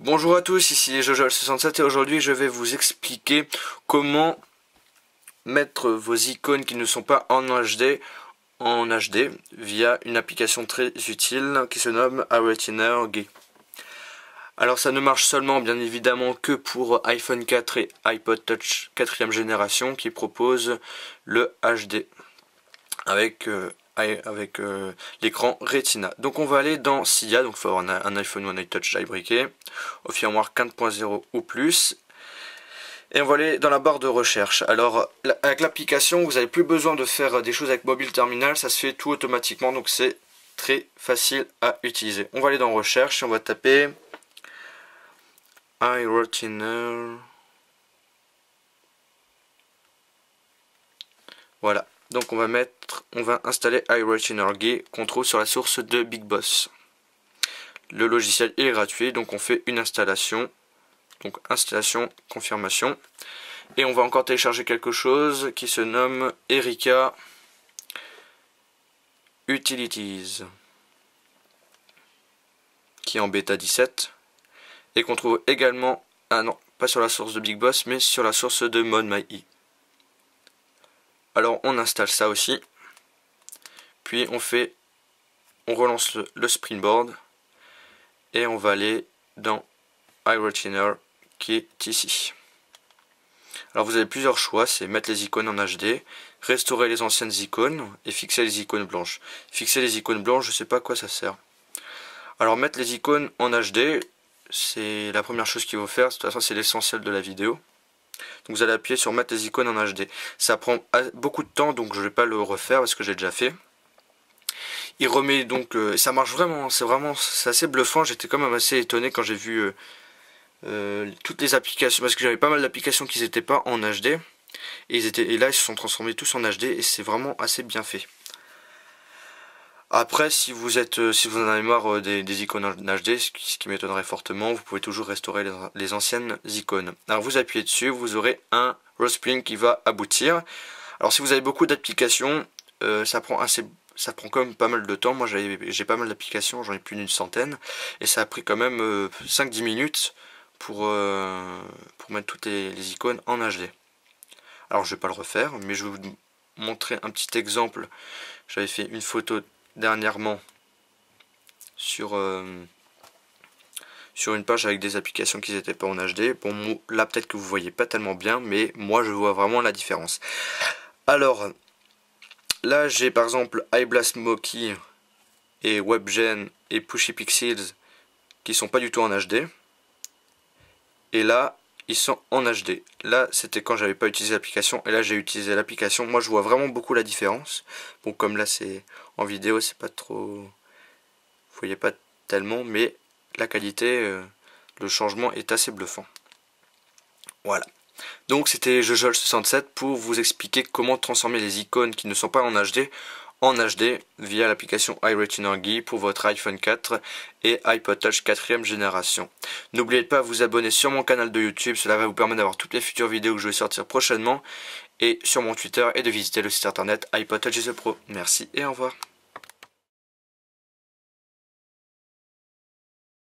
Bonjour à tous, ici Jojo67 et aujourd'hui je vais vous expliquer comment mettre vos icônes qui ne sont pas en HD via une application très utile qui se nomme iRetiner. Alors ça ne marche seulement bien évidemment que pour iPhone 4 et iPod Touch 4ème génération qui propose le HD avec l'écran Retina. Donc on va aller dans SIA, donc il faut avoir un iPhone ou un iTouch jailbreaké, au firmware 4.0 ou plus. Et on va aller dans la barre de recherche. Alors avec l'application, vous n'avez plus besoin de faire des choses avec Mobile Terminal, ça se fait tout automatiquement, donc c'est très facile à utiliser. On va aller dans recherche et on va taper iRetiner. Voilà. Donc on va installer iRetiner qu'on trouve sur la source de Big Boss. Le logiciel est gratuit, donc on fait une installation. Donc installation, confirmation. Et on va encore télécharger quelque chose qui se nomme Erika Utilities, qui est en bêta 17 et qu'on trouve également, ah non, pas sur la source de Big Boss, mais sur la source de ModMyE. Alors on installe ça aussi, puis on relance le Springboard et on va aller dans iRetiner qui est ici. Alors vous avez plusieurs choix, c'est mettre les icônes en HD, restaurer les anciennes icônes et fixer les icônes blanches. Fixer les icônes blanches, je sais pas à quoi ça sert. Alors mettre les icônes en HD, c'est la première chose qu'il faut faire, de toute façon c'est l'essentiel de la vidéo. Donc vous allez appuyer sur mettre les icônes en HD. Ça prend beaucoup de temps, donc je ne vais pas le refaire parce que j'ai déjà fait. Il remet donc, ça marche vraiment, c'est assez bluffant. J'étais quand même assez étonné quand j'ai vu toutes les applications, parce que j'avais pas mal d'applications qui n'étaient pas en HD. Et là ils se sont transformés tous en HD et c'est vraiment assez bien fait. Après, si vous en avez marre des icônes en HD, ce qui m'étonnerait fortement, vous pouvez toujours restaurer les anciennes icônes. Alors vous appuyez dessus, vous aurez un Rosprint qui va aboutir. Alors si vous avez beaucoup d'applications, ça prend quand même pas mal de temps. Moi j'ai pas mal d'applications, j'en ai plus d'une centaine, et ça a pris quand même 5-10 minutes pour mettre toutes les icônes en HD. Alors je vais pas le refaire, mais je vais vous montrer un petit exemple. J'avais fait une photo dernièrement sur une page avec des applications qui n'étaient pas en HD. Bon, là peut-être que vous voyez pas tellement bien, mais moi je vois vraiment la différence. Alors là j'ai par exemple iBlastMoki et WebGen et Pushy Pixels qui sont pas du tout en HD, et là ils sont en HD. Là c'était quand j'avais pas utilisé l'application, et là j'ai utilisé l'application. Moi je vois vraiment beaucoup la différence. Bon, comme là c'est en vidéo, c'est pas trop, vous voyez pas tellement, mais la qualité, le changement est assez bluffant. Voilà. Donc c'était Jojo67 pour vous expliquer comment transformer les icônes qui ne sont pas en HD via l'application iRetiner pour votre iPhone 4 et iPod Touch 4ème génération. N'oubliez pas de vous abonner sur mon canal de YouTube, cela va vous permettre d'avoir toutes les futures vidéos que je vais sortir prochainement, et sur mon Twitter, et de visiter le site internet iPod Touch is a Pro. Merci et au revoir.